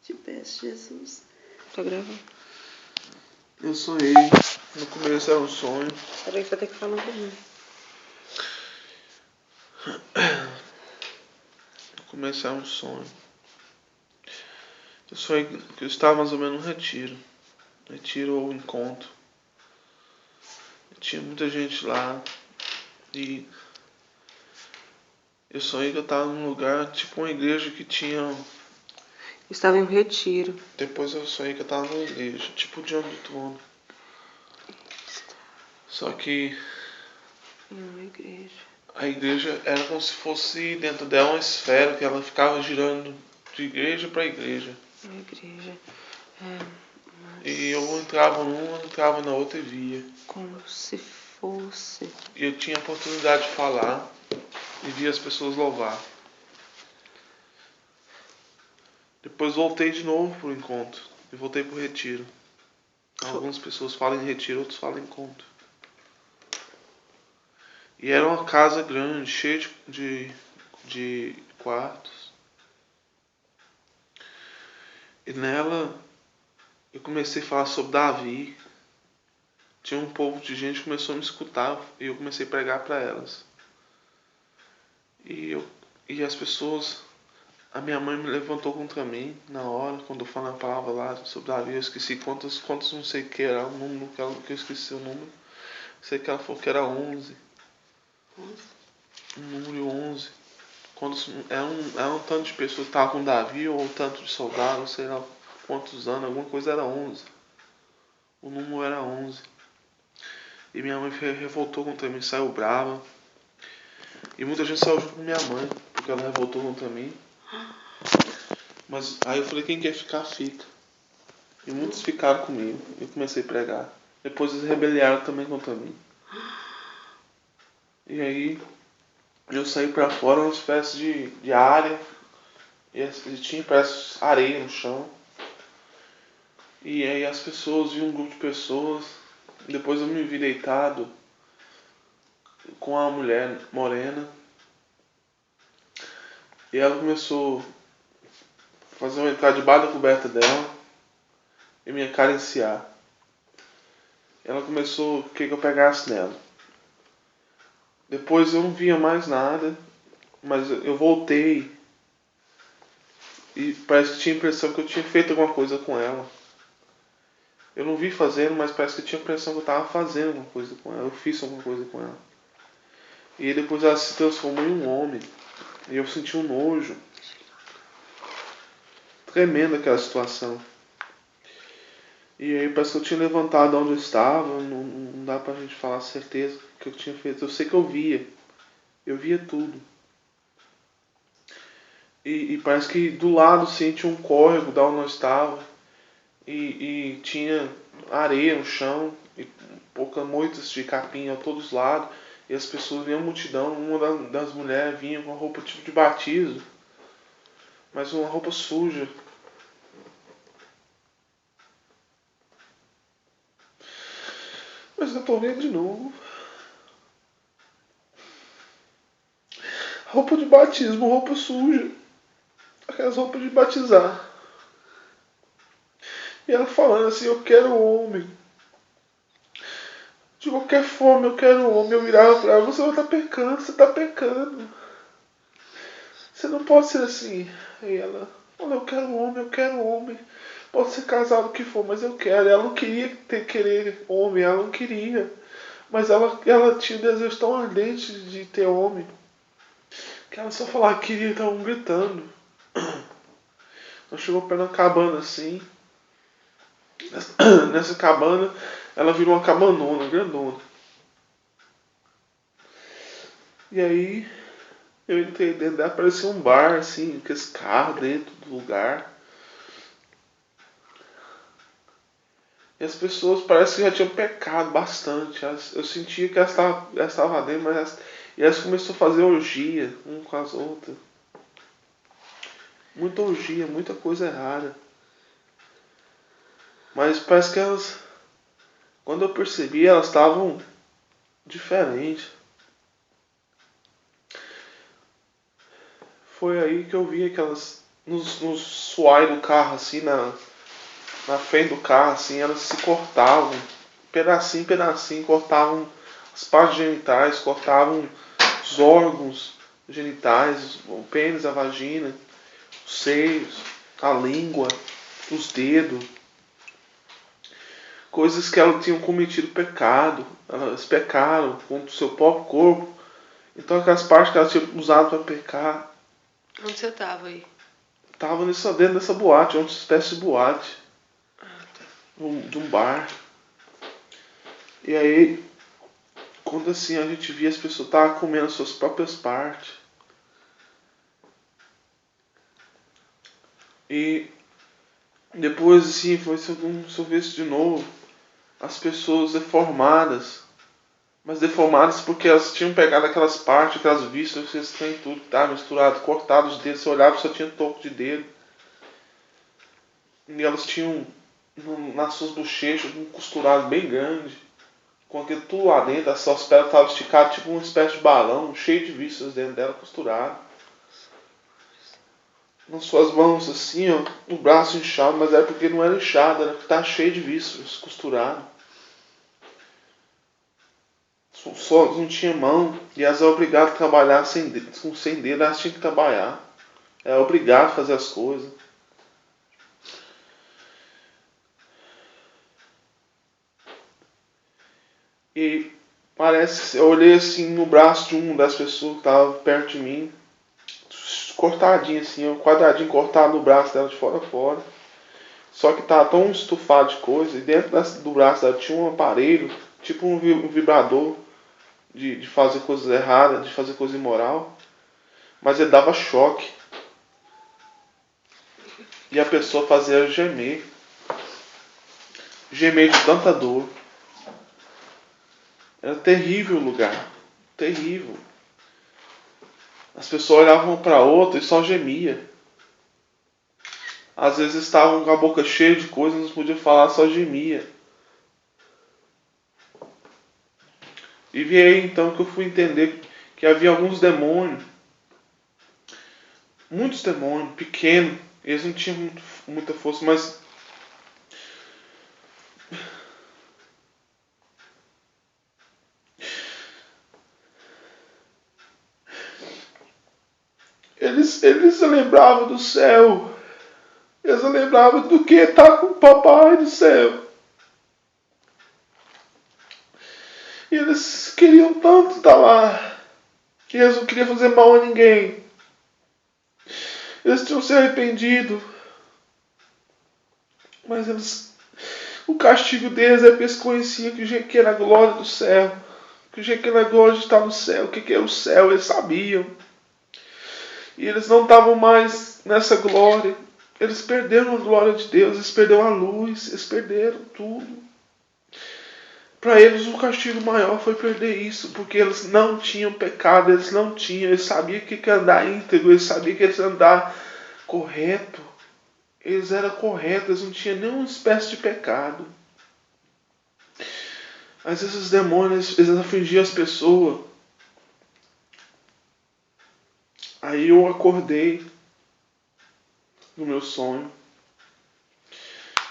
Te peço, Jesus. Tá gravando? Eu sonhei. No começo era um sonho. Peraí, você vai ter que falar comigo. No começo era um sonho. Eu sonhei que eu estava mais ou menos no retiro. Retiro ou encontro. Tinha muita gente lá. E eu sonhei que eu estava num lugar, tipo uma igreja que tinha... Estava em um retiro. Depois eu sonhei que eu estava numa igreja, tipo de onde tu. Só que Em uma igreja. a igreja era como se fosse dentro dela uma esfera que ela ficava girando de igreja para igreja. Uma igreja. E eu entrava numa, entrava na outra e via. Como se fosse. E eu tinha a oportunidade de falar e via as pessoas louvar. Depois voltei de novo pro encontro e voltei pro retiro. Algumas pessoas falam em retiro, outros falam em encontro. E era uma casa grande, cheia de quartos. E nela eu comecei a falar sobre Davi. Tinha um povo de gente que começou a me escutar e eu comecei a pregar para elas. E as pessoas... A minha mãe me levantou contra mim na hora, quando eu falei a palavra lá sobre Davi. Eu esqueci quantos não sei o que era, o número que eu esqueci o número. Sei que ela falou que era 11. O número 11. Quando era um tanto de pessoas que estavam com Davi, ou um tanto de soldados, sei lá quantos anos, alguma coisa era 11. O número era 11. E minha mãe revoltou contra mim, saiu brava. E muita gente saiu junto com minha mãe, porque ela revoltou contra mim. Mas aí eu falei, quem quer ficar, fica. E muitos ficaram comigo. Eu comecei a pregar. Depois eles rebeliaram também contra mim. E aí eu saí pra fora, uma espécie de área. E tinha, parece, areia no chão. E aí as pessoas, viam um grupo de pessoas. Depois eu me vi deitado com uma mulher morena. E ela começou a fazer uma entrada debaixo da coberta dela e me acariciar. Ela começou a querer que eu pegasse nela. Depois eu não via mais nada, mas eu voltei e parece que tinha a impressão que eu tinha feito alguma coisa com ela. Eu não vi fazendo, mas parece que eu tinha a impressão que eu estava fazendo alguma coisa com ela. Eu fiz alguma coisa com ela. E aí depois ela se transformou em um homem. E eu senti um nojo. Tremendo aquela situação. E aí parece que eu tinha levantado onde eu estava. Não dá pra gente falar certeza o que eu tinha feito. Eu sei que eu via. Eu via tudo. E parece que do lado sim tinha um córrego da onde nós estávamos. E tinha areia no chão. E poucas moitas de capim a todos os lados. E as pessoas vinham multidão. Uma das mulheres vinha com uma roupa tipo de batismo. Mas uma roupa suja. Mas eu tô vendo de novo. Roupa de batismo, roupa suja. Aquelas roupas de batizar. E ela falando assim, eu quero homem. De qualquer forma, eu quero homem. Eu virava pra ela, você vai estar pecando, você tá pecando. Você não pode ser assim. Aí ela, olha, eu quero homem, eu quero homem. Pode ser casado o que for, mas eu quero. Ela não queria querer homem, ela não queria. Mas ela tinha um desejo tão ardente de ter homem. Que ela só falava que queria, estavam gritando. Ela chegou perto da cabana assim. Nessa cabana, ela virou uma cabanona, grandona. E aí, eu entrei dentro dela, parecia um bar, assim, com esse carro dentro do lugar. E as pessoas parece que já tinham pecado bastante. Eu sentia que elas estavam lá dentro, mas elas começaram a fazer orgia, um com as outras. Muita orgia, muita coisa errada. Mas parece que elas, quando eu percebi, elas estavam diferentes. Foi aí que eu vi que elas no suai do carro, assim, na frente do carro, assim, elas se cortavam, pedacinho, pedacinho, cortavam as partes genitais, cortavam os órgãos genitais, o pênis, a vagina, os seios, a língua, os dedos, coisas que elas tinham cometido pecado, elas pecaram contra o seu próprio corpo, então aquelas partes que elas tinham usado para pecar, Onde você tava aí? estavam dentro dessa boate, uma espécie de boate, Ah, tá. de um bar. E aí, quando assim a gente via as pessoas estavam comendo as suas próprias partes. E depois assim, foi se eu visse de novo as pessoas deformadas. Mas deformadas porque elas tinham pegado aquelas partes, aquelas vísceras, vocês têm tudo, tá? Misturado, cortado os dedos, você olhava e só tinha toco de dedo. E elas tinham nas suas bochechas um costurado bem grande, com aquilo tudo lá dentro, as suas pernas estavam esticadas tipo uma espécie de balão, cheio de vísceras dentro dela, costurado. Nas suas mãos assim, ó, o braço inchado, mas era porque não era inchado, era porque estava cheio de vísceras, costurado. Só não tinha mão, e elas eram obrigadas a trabalhar sem dedo, elas tinham que trabalhar. Era obrigado a fazer as coisas. E parece, eu olhei assim no braço de uma das pessoas que estava perto de mim, cortadinho assim, um quadradinho cortado no braço dela de fora a fora. Só que estava tão estufado de coisa, e dentro do braço dela tinha um aparelho, tipo um vibrador, de fazer coisas erradas, de fazer coisa imoral. Mas ele dava choque. E a pessoa fazia gemer. Gemer de tanta dor. Era terrível o lugar. Terrível. As pessoas olhavam para outra e só gemia. Às vezes estavam com a boca cheia de coisas, não podiam falar, só gemia. E vi aí então que eu fui entender que havia alguns demônios. Muitos demônios, pequenos. Eles não tinham muita força, mas eles se lembravam do céu. Eles lembravam do que tá com o papai do céu. E eles queriam tanto estar lá. Que eles não queriam fazer mal a ninguém. Eles tinham se arrependido. Mas o castigo deles é porque eles conheciam que era a glória do céu. Que o que era a glória de estar no céu. O que era o céu, eles sabiam. E eles não estavam mais nessa glória. Eles perderam a glória de Deus, eles perderam a luz, eles perderam tudo. Para eles o castigo maior foi perder isso, porque eles não tinham pecado, eles sabiam que ia andar íntegro, eles sabiam que eles iam andar correto. Eles eram corretos, eles não tinham nenhuma espécie de pecado. Mas esses demônios, eles afligiam as pessoas. Aí eu acordei no meu sonho.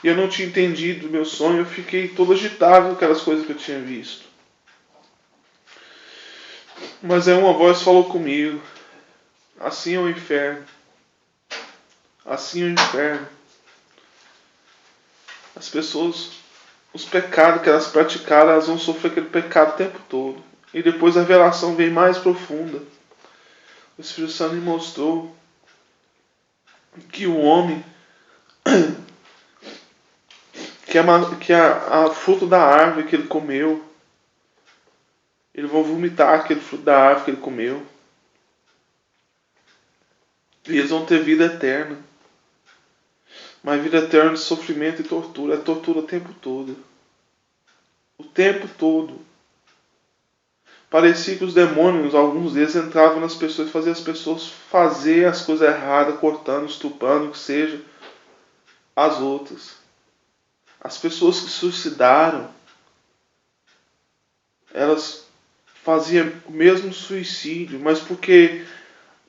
E eu não tinha entendido o meu sonho, eu fiquei todo agitado com aquelas coisas que eu tinha visto. Mas aí uma voz falou comigo: assim é o inferno. Assim é o inferno. As pessoas, os pecados que elas praticaram, elas vão sofrer aquele pecado o tempo todo. E depois a revelação vem mais profunda. O Espírito Santo me mostrou que o homem, que a fruto da árvore que ele comeu, eles vão vomitar aquele fruto da árvore que ele comeu. E eles vão ter vida eterna. Mas vida eterna de sofrimento e tortura. É tortura o tempo todo. O tempo todo. Parecia que os demônios, alguns deles, entravam nas pessoas e faziam as pessoas fazer as coisas erradas, cortando, estuprando, o que seja, as outras. As pessoas que suicidaram, elas faziam o mesmo suicídio, mas porque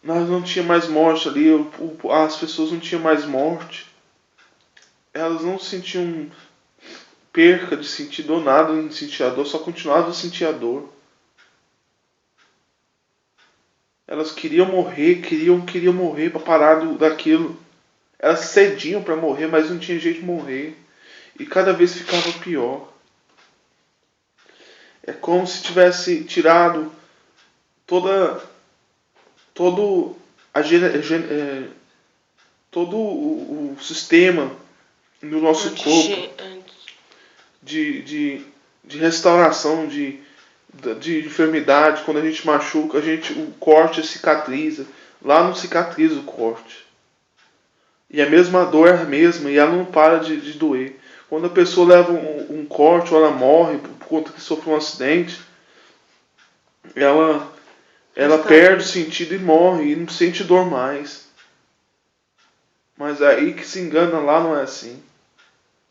Nós não tinha mais morte ali, as pessoas não tinham mais morte. Elas não sentiam perca de sentido ou nada em sentir a dor, só continuavam a sentir a dor. Elas queriam morrer, queriam morrer para parar daquilo. Elas cediam para morrer, mas não tinha jeito de morrer. E cada vez ficava pior. É como se tivesse tirado todo todo o sistema no nosso corpo de restauração de enfermidade. Quando a gente machuca, o corte cicatriza. Lá não cicatriza o corte. E a mesma dor é a mesma, e ela não para de doer. Quando a pessoa leva um corte ou ela morre por conta que sofreu um acidente, ela perde o sentido e morre, e não sente dor mais. Mas aí que se engana, lá não é assim.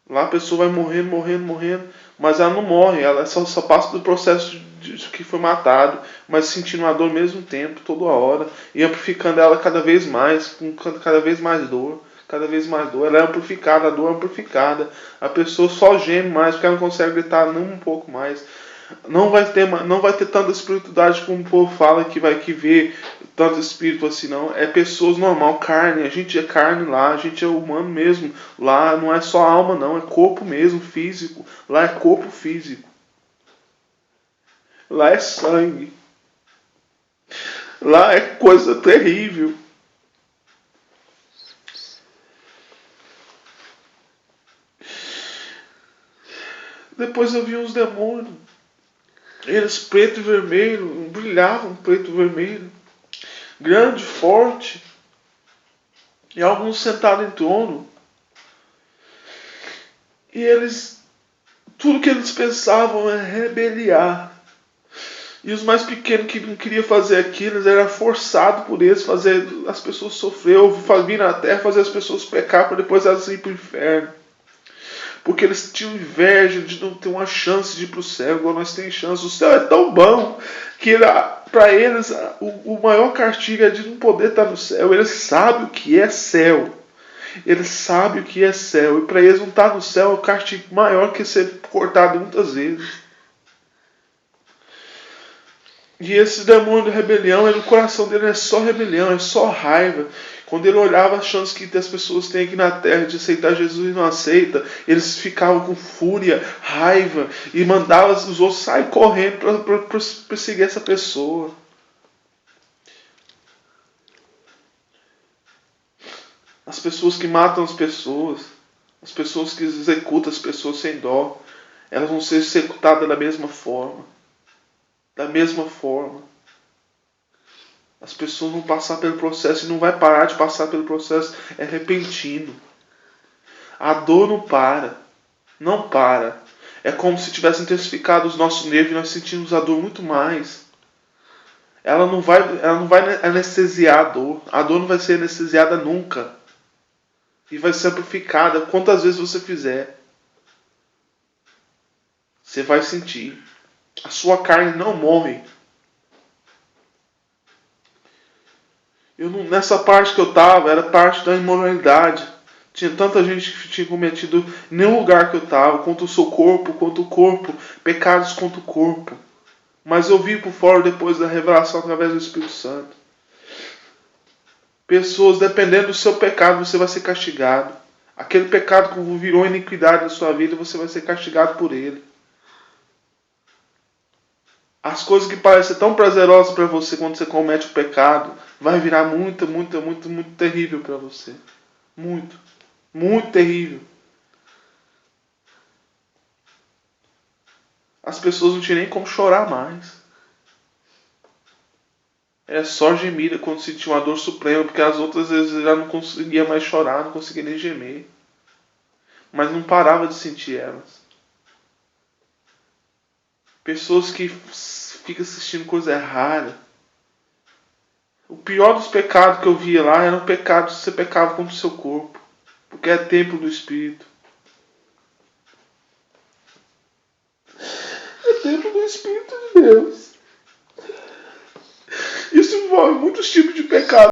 Lá a pessoa vai morrendo, mas ela não morre, ela só passa do processo de que foi matado, mas sentindo a dor ao mesmo tempo, toda hora, e amplificando ela cada vez mais, com cada vez mais dor. Cada vez mais dor, ela é amplificada, a dor é amplificada. A pessoa só geme mais porque ela não consegue gritar nem um pouco mais. Não vai ter tanta espiritualidade como o povo fala que vê tanto espírito assim, não. É pessoas normal, carne. A gente é carne lá, a gente é humano mesmo. Lá não é só alma, não, é corpo mesmo, físico. Lá é corpo físico. Lá é sangue. Lá é coisa terrível. Depois eu vi uns demônios. Eles preto e vermelho, brilhavam preto e vermelho. Grande, forte. E alguns sentados em trono. E tudo que eles pensavam é rebeliar. E os mais pequenos que não queriam fazer aquilo, eles eram forçados por eles fazer as pessoas sofrer, ou vir na terra fazer as pessoas pecar para depois elas irem para o inferno. Porque eles tinham inveja de não ter uma chance de ir para o céu, igual nós temos chance. O céu é tão bom que para eles o maior castigo é de não poder estar no céu. Eles sabem o que é céu. Eles sabem o que é céu. E para eles não estar no céu é um castigo maior que ser cortado muitas vezes. E esse demônio de rebelião, no coração dele é só rebelião, é só raiva. Quando ele olhava as chances que as pessoas têm aqui na terra de aceitar Jesus e não aceita, eles ficavam com fúria, raiva, e mandavam os outros sair correndo para perseguir essa pessoa. As pessoas que matam as pessoas que executam as pessoas sem dó, elas vão ser executadas da mesma forma. Da mesma forma. As pessoas vão passar pelo processo e não vai parar de passar pelo processo. É repentino. A dor não para. Não para. É como se tivesse intensificado os nossos nervos e nós sentimos a dor muito mais. Ela não vai anestesiar a dor. A dor não vai ser anestesiada nunca. E vai ser amplificada quantas vezes você fizer. Você vai sentir. A sua carne não morre. Nessa parte que eu estava, era parte da imoralidade. Tinha tanta gente que tinha cometido em nenhum lugar que eu estava, contra o seu corpo, contra o corpo, pecados contra o corpo. Mas eu vi por fora depois da revelação através do Espírito Santo. Pessoas, dependendo do seu pecado, você vai ser castigado. Aquele pecado que virou iniquidade na sua vida, você vai ser castigado por ele. As coisas que parecem tão prazerosas para você quando você comete o pecado, vai virar muito terrível para você. Muito terrível. As pessoas não tinham nem como chorar mais. Era só gemida quando sentia uma dor suprema, porque as outras vezes já não conseguia mais chorar, não conseguia nem gemer. Mas não parava de sentir elas. Pessoas que ficam assistindo coisa errada. O pior dos pecados que eu via lá era o pecado que você pecava contra o seu corpo. Porque é templo do Espírito. É templo do Espírito de Deus. Isso envolve muitos tipos de pecado.